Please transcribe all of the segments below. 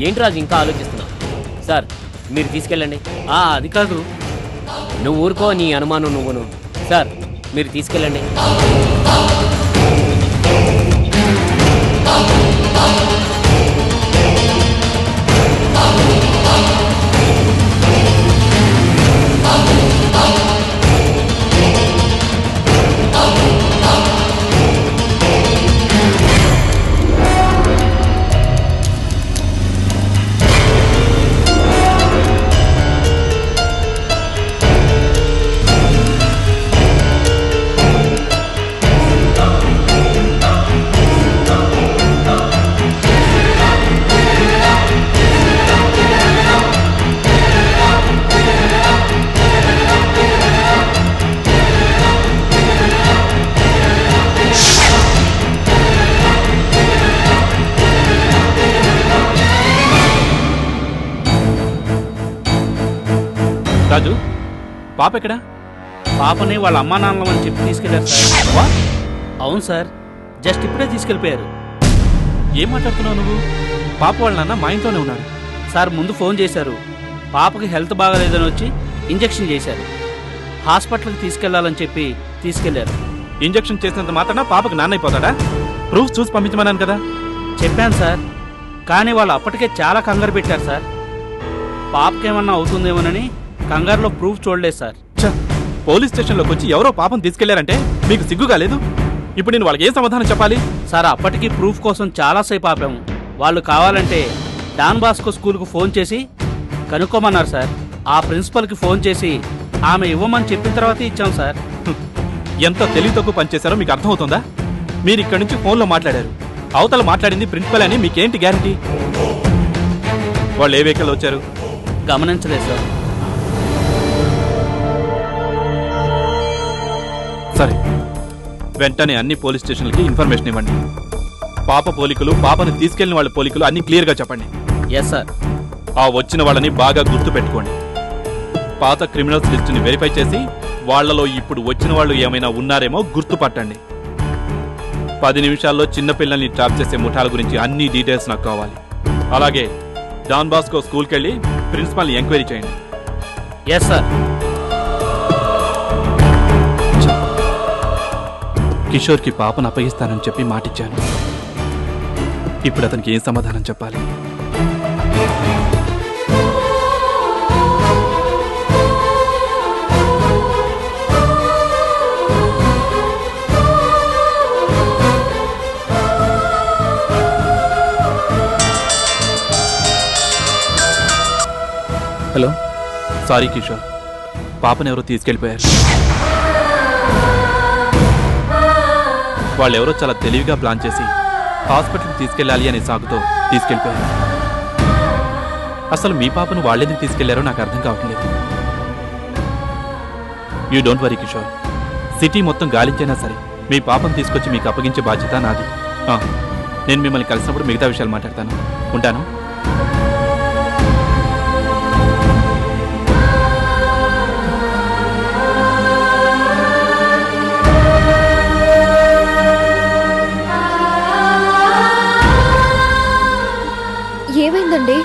ఏంటి రాజు ఇంకా ఆలోచిస్తున్నావు? సార్ మీరు తీసుకెళ్ళండి. అది కాదు, నువ్వు ఊరుకో, నీ అనుమానం నువ్వును. సార్ మీరు తీసుకెళ్ళండి. రాజు, పాప ఎక్కడా? పాపని వాళ్ళ అమ్మా నాన్నలని చెప్పి తీసుకెళ్లారు సార్. అవును సార్, జస్ట్ ఇప్పుడే తీసుకెళ్ళిపోయారు. ఏం మాట్లాడుతున్నావు నువ్వు? పాప వాళ్ళ నాన్న మా ఇంట్లోనే ఉన్నారు సార్. ముందు ఫోన్ చేశారు, పాపకి హెల్త్ బాగాలేదని వచ్చి ఇంజెక్షన్ చేశారు. హాస్పిటల్కి తీసుకెళ్లాలని చెప్పి తీసుకెళ్లారు. ఇంజెక్షన్ చేసినంత మాత్రాన పాపకి నాన్న అయిపోతాడా? ప్రూఫ్ చూసి పంపించమన్నాను కదా. చెప్పాను సార్, కానీ వాళ్ళు అప్పటికే చాలా కంగారు పెట్టారు సార్. పాపకేమన్నా అవుతుందేమోనని కంగారులో ప్రూఫ్ చూడలేదు సార్. పోలీస్ స్టేషన్లోకి వచ్చి ఎవరో పాపం తీసుకెళ్లారంటే మీకు సిగ్గుగా లేదు? ఇప్పుడు నేను వాళ్ళకి ఏం సమాధానం చెప్పాలి? సార్ అప్పటికి ప్రూఫ్ కోసం చాలాసేపు ఆపాము. వాళ్ళు కావాలంటే డాన్ బాస్కో స్కూల్కు ఫోన్ చేసి కనుక్కోమన్నారు సార్. ఆ ప్రిన్సిపల్కి ఫోన్ చేసి ఆమె ఇవ్వమని చెప్పిన తర్వాత ఇచ్చాం సార్. ఎంత తెలివి తక్కువ పనిచేశారో మీకు అర్థమవుతుందా? మీరు ఇక్కడి నుంచి ఫోన్లో మాట్లాడారు, అవతల మాట్లాడింది ప్రిన్సిపల్ అని మీకేంటి గ్యారంటీ? వాళ్ళు ఏ వెహికల్ వచ్చారు? గమనించలేదు సార్. సరే, వెంటనే అన్ని పోలీస్ స్టేషన్లకి ఇన్ఫర్మేషన్ ఇవ్వండి. పాప పోలికలు, పాపను తీసుకెళ్లిన వాళ్ళ పోలికలు అన్ని క్లియర్గా చెప్పండి. Yes sir. ఆ వచ్చిన వాళ్ళని బాగా గుర్తు పెట్టుకోండి. పాత క్రిమినల్స్ లిస్టుని వెరిఫై చేసి వాళ్లలో ఇప్పుడు వచ్చిన వాళ్ళు ఏమైనా ఉన్నారేమో గుర్తుపట్టండి. 10 నిమిషాల్లో చిన్నపిల్లల్ని ట్రాప్ చేసే ముఠాల గురించి అన్ని డీటెయిల్స్ నాకు కావాలి. అలాగే డాన్ బాస్కో స్కూల్కి వెళ్ళి ప్రిన్సిపల్ని ఎంక్వైరీ చేయండి. Yes sir. కిషోర్కి పాపను అప్పగిస్తానని చెప్పి మాటిచ్చాను. ఇప్పుడు అతనికి ఏం సమాధానం చెప్పాలి? హలో. సారీ కిషోర్, పాపను ఎవరో తీసుకెళ్ళిపోయారు. వాళ్ళెవరో చాలా తెలివిగా ప్లాన్ చేసి హాస్పిటల్కి తీసుకెళ్ళాలి అనే సాగుతో తీసుకెళ్ళిపోయారు. అసలు మీ పాపను వాళ్ళెందుకు తీసుకెళ్లారో నాకు అర్థం కావట్లేదు. You don't worry Kishore, city మొత్తం గాలించైనా సరే మీ పాపను తీసుకొచ్చి మీకు అప్పగించే బాధ్యత నాది. నేను మిమ్మల్ని కలిసినప్పుడు మిగతా విషయాలు మాట్లాడతాను. ఉంటాను. ఏమైందండి?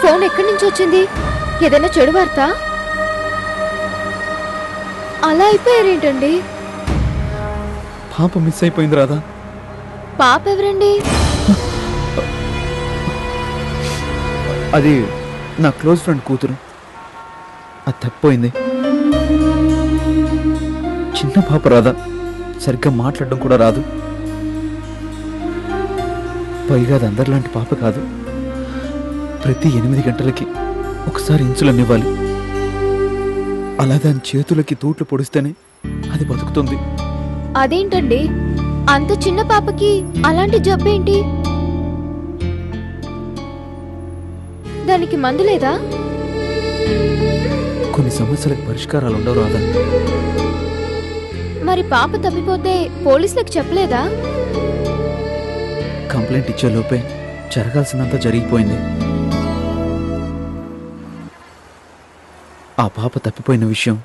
ఫోన్ ఎక్కడి నుంచి వచ్చింది? ఏదైనా చెడు వార్త? అలా అయిపోయారేంటండి? పాప మిస్ అయిపోయింది రాదా. పాప ఎవరండి? అది నా క్లోజ్ ఫ్రెండ్ కూతురు. అది తప్పిపోయింది. చిన్న పాప రాదా, సరిగ్గా మాట్లాడడం కూడా రాదు. పైగా అది అందరిలాంటి పాప కాదు. ప్రతి 8 గంటలకి ఒకసారి ఇన్సులిన్ ఇవ్వాలి. అలా దాని చేతులకి తూట్లు పొడిస్తేనే అది బతుకుతుంది. అదేంటండి, అంత చిన్న పాపకి అలాంటి జబ్బేంటి? దానికి మందు లేదా? కొన్ని సమస్యలకు పరిష్కారాలు ఉండవు రాదా. మరి పాప తప్పిపోతే పోలీసులకు చెప్పలేదా? కంప్లైంట్ ఇచ్చే లోపే జరగాల్సినంత జరిగిపోయింది. ఆ పాప తప్పిపోయిన విషయం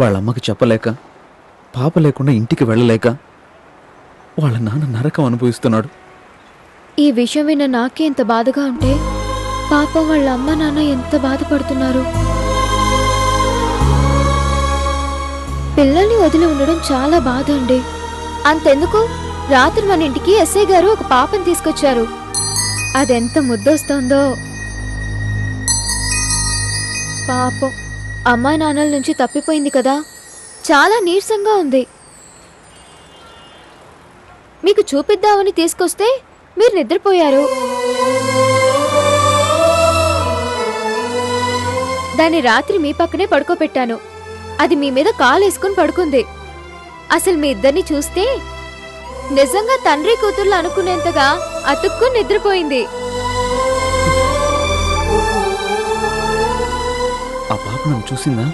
వాళ్ళమ్మకి చెప్పలేక, పాప లేకుండా ఇంటికి వెళ్ళలేక వాళ్ళ నాన్న నరకం అనుభవిస్తున్నాడు. ఈ విషయం విన్న నాకే ఎంత బాధగా ఉంటే పాపం వాళ్ళ అమ్మ నాన్న ఎంత బాధపడుతున్నారు. పిల్లల్ని వదిలి ఉండడం చాలా బాధ అండి. అంతెందుకు, రాత్రి మన ఇంటికి ఎస్ఐ గారు ఒక పాపని తీసుకొచ్చారు. అదెంత ముద్దొస్తోందో. పాపం అమ్మా నాన్నల నుంచి తప్పిపోయింది కదా, చాలా నీరసంగా ఉంది. మీకు చూపిద్దామని తీసుకొస్తే మీరు నిద్రపోయారు. దాన్ని రాత్రి మీ పక్కనే పడుకోబెట్టాను. అది మీ మీద కాలేసుకుని పడుకుంది. అసలు మీ ఇద్దరిని చూస్తే నిజంగా తండ్రి కూతుర్లు అనుకునేంతగా అతుక్కుని నిద్రపోయింది. ఆ పాప నన్ను చూసిందా?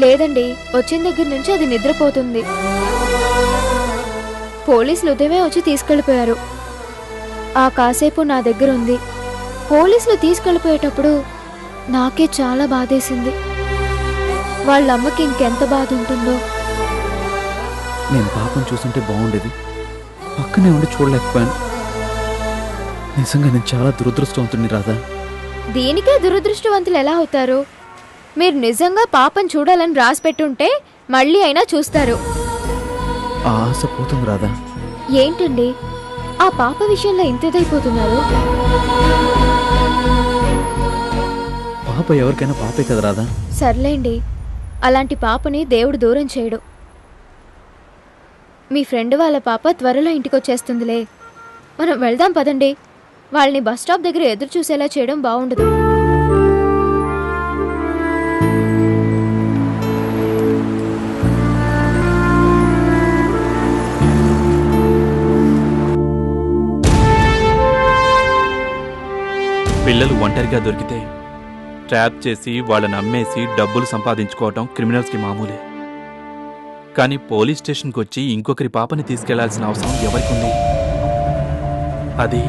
లేదండి, వచ్చిన దగ్గర నుంచి అది నిద్రపోతుంది. పోలీసులు ఉదయమే వచ్చి తీసుకెళ్లిపోయారు. ఆ కాసేపు నా దగ్గర ఉంది. పోలీసులు తీసుకెళ్లిపోయేటప్పుడు నాకే చాలా బాధేసింది. వాళ్ళమ్మకి ఇంకెంత బాధ ఉంటుందో. నేను పాపను చూస్తుంటే బాగుండేది, పక్కనే ఉండి చూడలేకపోయాను. నిజంగా నేను చాలా దురదృష్టవంతుడిని రాధా. దీనికే దురదృష్టవంతులు ఎలా అవుతారు? మీరు నిజంగా పాపను చూడాలని రాసిపెట్టుంటే మళ్ళీ అయినా చూస్తారు. ఆ ఆశ పోతుంది రాధా. ఏంటండి ఆ పాప విషయంలో ఇంతేదైపోతున్నారు? పాప ఎవరికైనా పాపే కదా రాధా. సర్లేండి, అలాంటి పాపని దేవుడు దూరం చేయడు. మీ ఫ్రెండ్ వాళ్ళ పాప త్వరలో ఇంటికొచ్చేస్తుందిలే. మనం వెళ్దాం పదండి. వాళ్ళని బస్ స్టాప్ దగ్గర ఎదురు చూసేలా చేయడం బాగుండదు. పిల్లలు ఒంటరిగా దొరికితే ట్రాప్ చేసి వాళ్ళని అమ్మేసి డబ్బులు సంపాదించుకోవటం క్రిమినల్స్కి మామూలే. కానీ పోలీస్ స్టేషన్కి వచ్చి ఇంకొకరి పాపని తీసుకెళ్లాల్సిన అవసరం ఎవరికి ఉంది? అది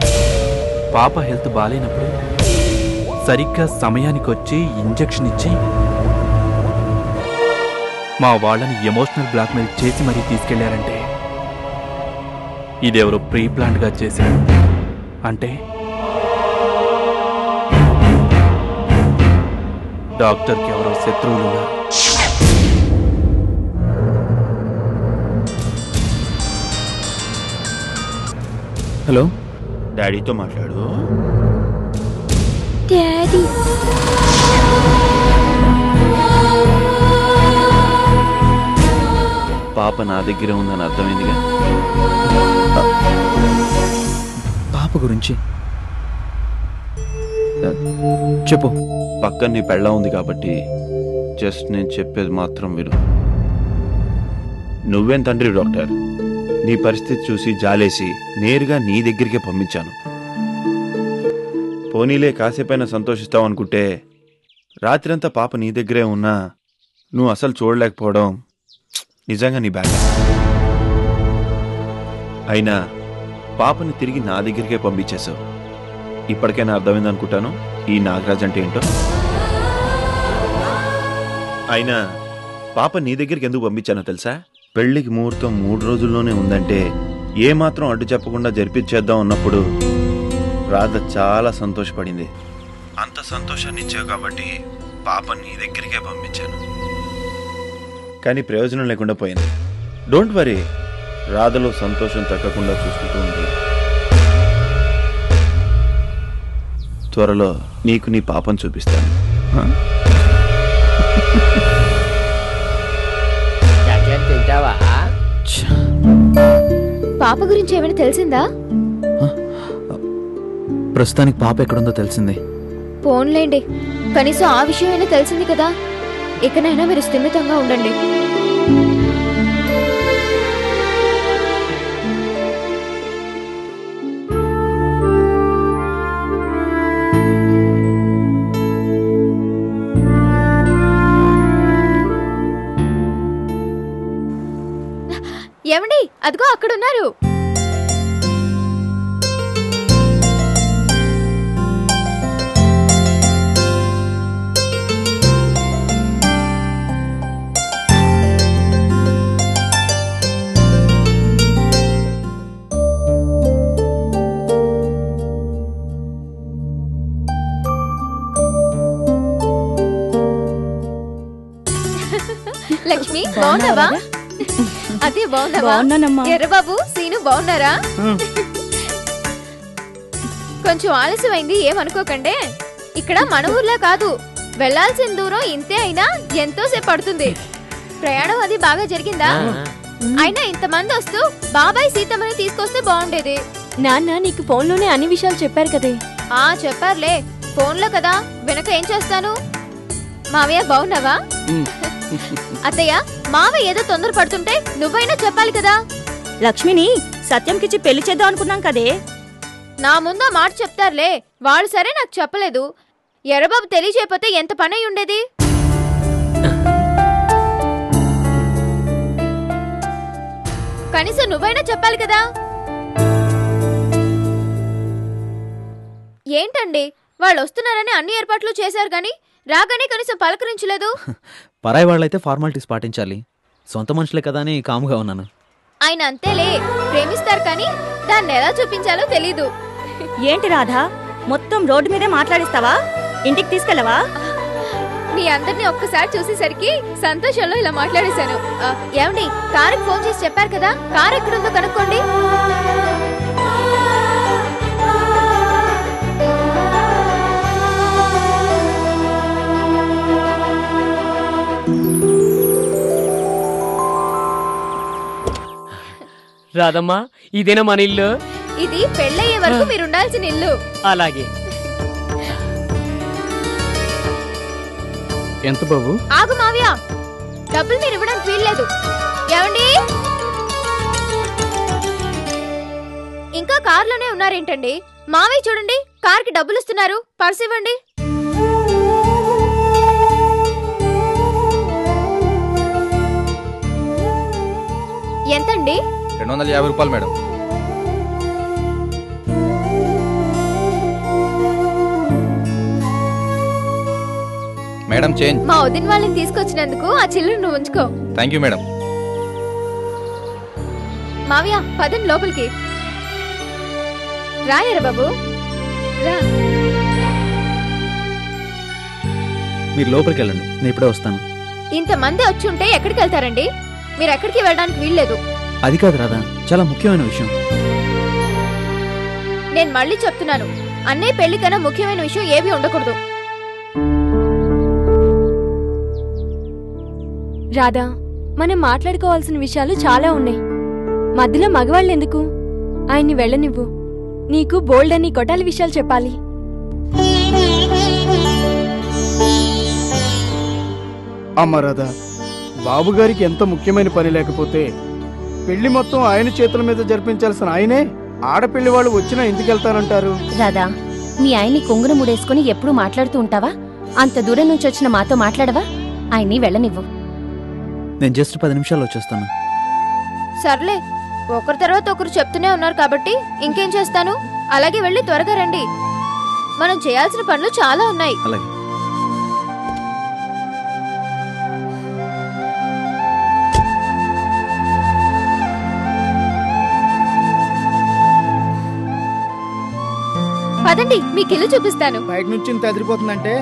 పాప హెల్త్ బాగాలేనప్పుడు సరిగ్గా సమయానికి వచ్చి ఇంజెక్షన్ ఇచ్చి మా వాళ్ళని ఎమోషనల్ బ్లాక్మెయిల్ చేసి మరీ తీసుకెళ్లారంటే ఇదెవరో ప్రీ ప్లాన్డ్గా చేశారు. అంటే డాక్టర్కి ఎవరో శత్రువులు ఉన్నారు. హలో, డాడీతో మాట్లాడు. డాడీ, పాప నా దగ్గర ఉందని అర్థమైందిగా. పాప గురించి చెప్పు. పక్కన నీ పెళ్ళ ఉంది కాబట్టి జస్ట్ నేను చెప్పేది మాత్రం విను. నువ్వేం తండ్రి డాక్టర్, నీ పరిస్థితి చూసి జాలేసి నేరుగా నీ దగ్గరికే పంపించాను. పోనీలే కాసేపైనా సంతోషిస్తావు అనుకుంటే రాత్రంతా పాప నీ దగ్గరే ఉన్నా నువ్వు అసలు చూడలేకపోవడం నిజంగా నీ బ్యాడ్. అయినా పాపని తిరిగి నా దగ్గరికే పంపించేశావు. ఇప్పటికైనా అర్థమైంది అనుకుంటాను ఈ నాగరాజ్ అంటే ఏంటో. అయినా పాప నీ దగ్గరికి ఎందుకు పంపించానో తెలుసా? పెళ్లికి ముహూర్తం 3 రోజుల్లోనే ఉందంటే ఏమాత్రం అడ్డు చెప్పకుండా జరిపించేద్దాం అన్నప్పుడు రాధ చాలా సంతోషపడింది. అంత సంతోషాన్ని ఇచ్చావు కాబట్టి పాప నీ దగ్గరికే పంపించాను. కానీ ప్రయోజనం లేకుండా పోయింది. డోంట్ వరీ, రాధలో సంతోషం తగ్గకుండా చూసుకుంటూ ఉంది. త్వరలో నీకు నీ పాపను చూపిస్తాను. తింటావా? పాప గురించి ఏమైనా తెలిసిందా? ప్రస్తుతానికి పాప ఎక్కడుందో తెలిసింది. పోన్లేండి, కనీసం ఆ విషయమైనా తెలిసింది కదా. ఇకనైనా మీరు స్థిమితంగా ఉండండి. ఏమండి, అదిగో అక్కడున్నారు. బాగున్నావా? అదే బాగున్నావా? బాగున్నానమ్మా. ఎర్రబాబు సీను బాగున్నారా? కొంచెం ఆలస్యమైంది, ఏమనుకోకండి. ఇక్కడ మన ఊర్లో కాదు, వెళ్లాల్సిన దూరం ఇంతే అయినా ఎంతో సేపు పడుతుంది. ప్రయాణం అది బాగా జరిగిందా? అయినా ఇంతమంది వస్తూ బాబాయ్ సీతమ్మని తీసుకొస్తే బాగుండేది. నాన్న నీకు ఫోన్లోనే అన్ని విషయాలు చెప్పారు కదే. చెప్పారులే, ఫోన్లో కదా, వెనక ఏం చేస్తాను. మావయ్య బాగున్నావా? అత్తయ్య, మావయ్య ఏదో తొందర పడుతుంటే నువ్వైనా చెప్పాలి కదా. లక్ష్మిని సత్యంకిచ్చి పెళ్లి చేద్దాం అనుకున్నాం కదే. నా ముందు మాట చెప్తారులే, వాళ్ళు సరే నాకు చెప్పలేదు. ఎర్రబాబు తెలియజేయపోతే ఎంత పని అయి ఉండేది. కనీసం నువ్వైనా చెప్పాలి కదా. ఏంటండి, వాళ్ళు వస్తున్నారని అన్ని ఏర్పాట్లు చేశారు గాని రాగానే కనీసం పలకరించలేదు. పరాయి వాళ్ళైతే ఫార్మాలిటీస్ పాటించాలి, సొంత మనుషులే కదా అని కాముగా ఉన్నాను. ఆయన అంతేలే, ప్రేమిస్తారు కానీ దాన్ని ఎలా చూపించాలో తెలీదు. ఏంటి రాధా, మొత్తం రోడ్డు మీదే మాట్లాడిస్తావా? ఇంటికి తీసుకెళ్ళవా? మీ అందరినీ ఒక్కసారి చూసేసరికి సంతోషంలో ఇలా మాట్లాడేశాను. ఏమండి, కారుకి ఫోన్ చేసి చెప్పారు కదా, కారు ఎక్కడుందో కనుక్కోండి. రాదమ్మా, ఇదేనా మన ఇల్లు? ఇది పెళ్ళయ్యే వరకు మీరు ఉండాల్సిన ఇల్లు. అలాగే. ఎంత బాబు? ఆగు మావ్యా, డబ్బులు మీరు ఇవ్వడానికి వీల్లేదు. ఏమండి, ఇంకా కార్లోనే ఉన్నారేంటండి? మావయ్య చూడండి, కార్కి డబ్బులు ఇస్తున్నారు, పర్స్ ఇవ్వండి. ఎంతండి? 250 రూపాయలు మేడం. Madam change. మా వదిన వాళ్ళని తీసుకొచ్చినందుకు ఆ చిల్లును నువ్వు ఉంచుకో. Thank you madam. మావయ్య, పదండి లోపలికి. రాయరా బాబు, రా. మీరు లోపలికి వెళ్ళండి, నేను ఇప్పుడే వస్తాను. ఇంతమంది వచ్చి ఉంటే ఎక్కడికి వెళ్తారండి? మీరు ఎక్కడికి వెళ్ళడానికి వీల్లేదు. అది కాదు రాదా, చాలా ముఖ్యమైన విషయం. నేను మళ్ళీ చెప్తున్నాను, అన్నయ్య పెళ్లి కన్నా ముఖ్యమైన విషయం ఏమీ ఉండకూడదు. రాధా, మనం మాట్లాడుకోవాల్సిన విషయాలు చాలా ఉన్నాయి. మధ్యలో మగవాళ్ళు ఎందుకు? ఆయన్ని వెళ్ళనివ్వు. నీకు బోల్డ్ అని కొట్టాలి విషయాలు చెప్పాలి. అమ్మ రాధా, బాబుగారికి ఎంత ముఖ్యమైన పని లేకపోతే పెళ్లి మొత్తం ఆయన చేతుల మీద జరిపించాల్సిన ఆయనే ఆడపిల్లి వాళ్ళు వచ్చినా ఎందుకు వెళ్తానంటారు? రాధా, మీ ఆయన్ని కొంగున ముడేసుకుని ఎప్పుడూ మాట్లాడుతూ ఉంటావా? అంత దూరం నుంచి వచ్చిన మాతో మాట్లాడవా? ఆయన్ని వెళ్ళనివ్వు. నేను జస్ట్ 10 నిమిషాల్లో వచ్చేస్తాను. సర్లే, ఒకరి తర్వాత ఒకరు చెప్తూనే ఉన్నారు కాబట్టి ఇంకేం చేస్తాను. అలాగే వెళ్ళి త్వరగా రండి, మనం చేయాల్సిన పనులు చాలా ఉన్నాయి. అలాగే. పదండి, మీకు ఇల్లు చూపిస్తాను. బయట నుంచి ఇంత ఎదిరిపోతుందంటే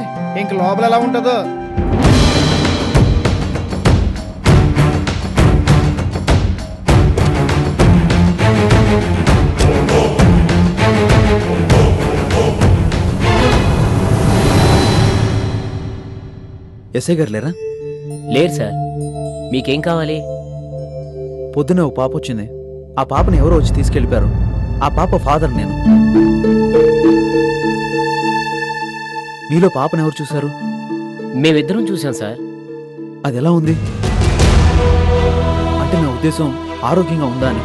ఇంక లోపల ఎలా ఉంటుందో. ఎస్ఐ గారు లేరా? లేరు సార్. మీకేం కావాలి? పొద్దున ఓ పాప వచ్చింది, ఆ పాపని ఎవరో వచ్చి తీసుకెళ్ళిపోయారు. ఆ పాప ఫాదర్ నేను. మీలో పాపను ఎవరు చూశారు? మేమిద్దరం చూసాం సార్. అది ఎలా ఉంది అంటే నా ఉద్దేశం ఆరోగ్యంగా ఉందా అని.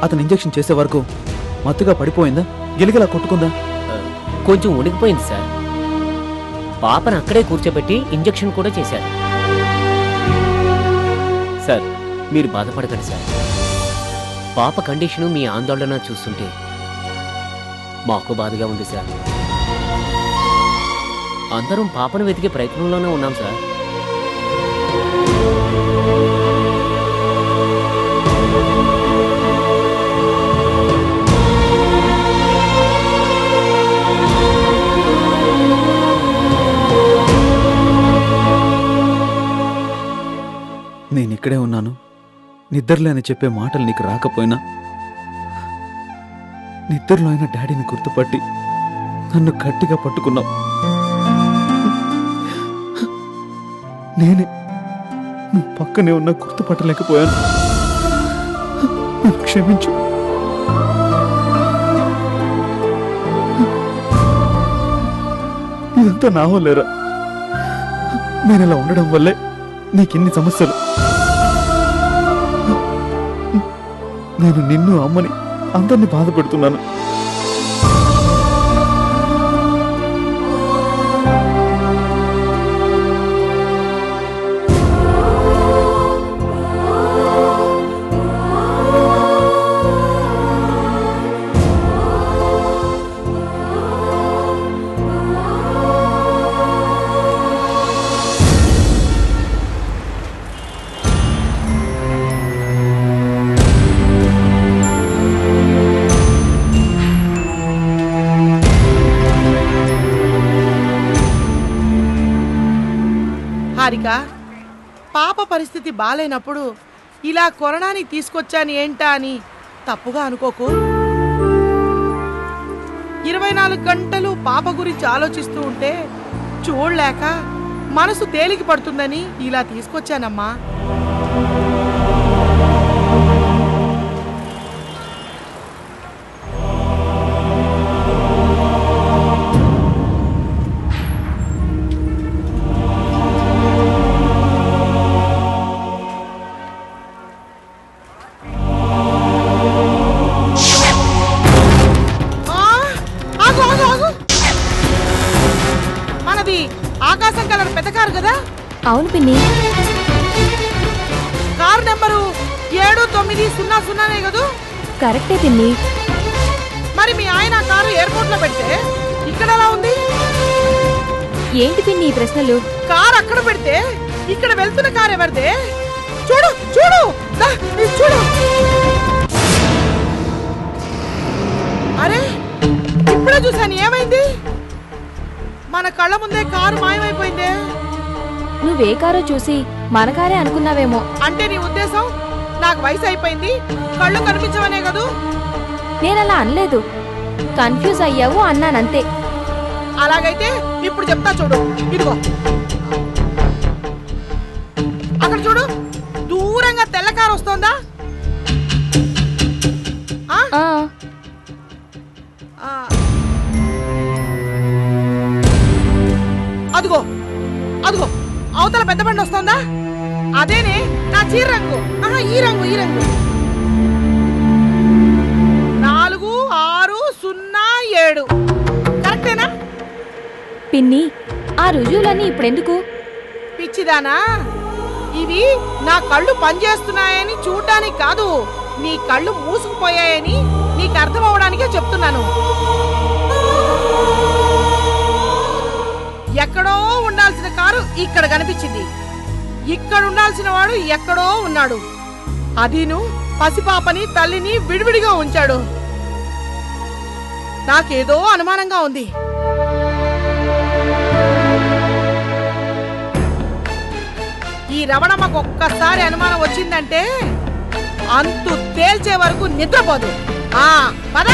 అతను ఇంజెక్షన్ చేసే వరకు మత్తుగా పడిపోయిందా, గిలిగిలా కొట్టుకుందా? కొంచెం ఉడికిపోయింది సార్. పాపను అక్కడే కూర్చోబెట్టి ఇంజెక్షన్ కూడా చేశారు సార్. మీరు బాధపడకండి సార్. పాప కండిషను మీ ఆందోళన చూస్తుంటే మాకు బాధగా ఉంది సార్. అందరం పాపను వెతికే ప్రయత్నంలోనే ఉన్నాం సార్. నిద్రలో అని చెప్పే మాటలు నీకు రాకపోయినా నిద్రలో అయిన డాడీని గుర్తుపట్టి నన్ను గట్టిగా పట్టుకున్నావు. నేనే నువ్వు పక్కనే ఉన్నా గుర్తుపట్టలేకపోయాను. నన్ను క్షమించు. ఇదంతా నా వల్లేరా. నేను ఇలా ఉండడం వల్లే నీకిన్ని సమస్యలు. నేను నిన్ను అమ్మని అందరినీ బాధ పెడుతున్నాను. హారిక, పాప పరిస్థితి బాలేనప్పుడు ఇలా కొనడానికి తీసుకొచ్చాను ఏంటా అని తప్పుగా అనుకోకు. 24 గంటలు పాప గురించి ఆలోచిస్తూ ఉంటే చూడలేక మనసు తేలిక పడుతుందని ఇలా తీసుకొచ్చానమ్మా. ఆకాశం కలర్ పెద్ద కారు కదా? అవును పిన్ని. కారు నెంబరు 7900 కదా? కరెక్టే పిన్ని. మరి మీ ఆయన కారు ఎయిర్పోర్ట్ లో పెడితే ఇక్కడ ఎలా ఉంది? ఏంటి పిన్ని ఈ ప్రశ్నలు? కారు అక్కడ పెడితే ఇక్కడ వెళ్తున్న కారు ఎవరిదే? చూడు చూడు చూడు. అరే ఇప్పుడే చూసాను, ఏమైంది? మన కళ్ళ ముందే కారు మాయమైపోయిందే. నువ్వే కారో చూసి మన కారే అనుకున్నావేమో. అంటే నీ ఉద్దేశం నాకు వయసు అయిపోయింది, కళ్ళు కనిపించవనే కదూ? నేనలా అనలేదు, కన్ఫ్యూజ్ అయ్యావు అన్నానంతే. అలాగైతే ఇప్పుడు చెప్తా చూడు. ఇదిగో అక్కడ చూడు, దూరంగా తెల్ల కారు వస్తోందా? అదిగో అదిగో అవతల పెద్ద బండి వస్తోందా? అదేనే నా చీర రంగు. ఈ రంగు 4607 కరెక్టేనా? పిన్ని ఆ రుజువులన్నీ ఇప్పుడెందుకు? పిచ్చిదానా, ఇవి నా కళ్ళు పనిచేస్తున్నాయని చూడటానికి కాదు, నీ కళ్ళు మూసుకుపోయాయని నీకు అర్థం అవడానికే చెప్తున్నాను. ఎక్కడో ఉండాల్సిన కారు ఇక్కడ కనిపించింది, ఇక్కడ ఉండాల్సిన వాడు ఎక్కడో ఉన్నాడు. అదీను పసిపాపని తల్లిని విడివిడిగా ఉంచాడు. నాకేదో అనుమానంగా ఉంది. ఈ రమణమ్మకు ఒక్కసారి అనుమానం వచ్చిందంటే అంతు తేల్చే వరకు నిద్రపోదు. పద.